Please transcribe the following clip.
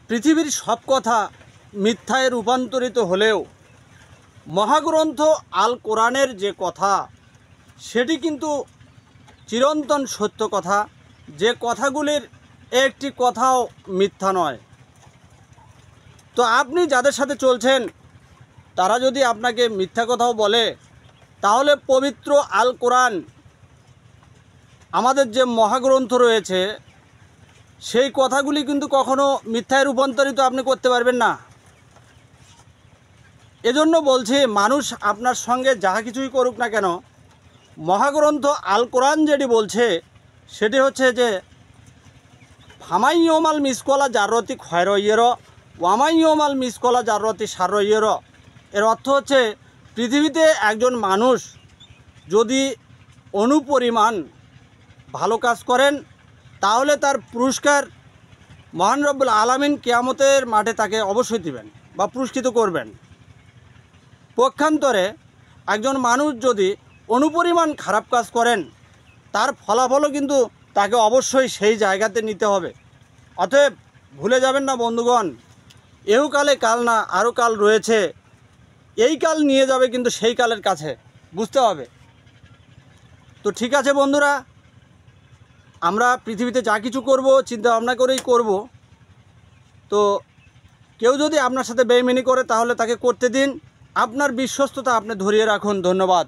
পৃথিবীর সব কথা মিথ্যায় রূপান্তরিত হলেও মহাগ্রন্থ আল কোরআনের যে কথা সেটি কিন্তু চিরন্তন সত্য কথা, যে কথাগুলির একটি কথাও মিথ্যা নয়। তো আপনি যাদের সাথে চলছেন তারা যদি আপনাকে মিথ্যা কথাও বলে, তাহলে পবিত্র আল কোরআন আমাদের যে মহাগ্রন্থ রয়েছে সেই কথাগুলি কিন্তু কখনো মিথ্যায় রূপান্তরিত আপনি করতে পারবেন না। এজন্য বলছি, মানুষ আপনার সঙ্গে যা কিছুই করুক না কেন, মহাগ্রন্থ আল কোরআন যেটি বলছে সেটি হচ্ছে যে ফামাইয়মাল মিসকলা জাররতি খয়রইয়ের ওয়ামাইয়মাল মিসকলা জাররতি শারইয়ের। এর অর্থ হচ্ছে পৃথিবীতে একজন মানুষ যদি অনুপরিমাণ ভালো কাজ করেন তাহলে তার পুরস্কার মহান রব্বুল আলামিন কিয়ামতের মাঠে তাকে অবশ্যই দিবেন বা পুরস্কৃত করবেন। পক্ষান্তরে একজন মানুষ যদি অনুপরিমাণ খারাপ কাজ করেন তার ফলাফলও কিন্তু তাকে অবশ্যই সেই জায়গাতে নিতে হবে। অতএব ভুলে যাবেন না বন্ধুগণ, এহকালে কাল না, আরও কাল রয়েছে। এই কাল নিয়ে যাবে কিন্তু সেই কালের কাছে, বুঝতে হবে। তো ঠিক আছে বন্ধুরা, আমরা পৃথিবীতে যা কিছু করব চিন্তা ভাবনা করেই করব। তো কেউ যদি আপনার সাথে বেইমানি করে তাহলে তাকে করতে দিন, আপনার বিশ্বস্ততা আপনি ধরিয়ে রাখুন। ধন্যবাদ।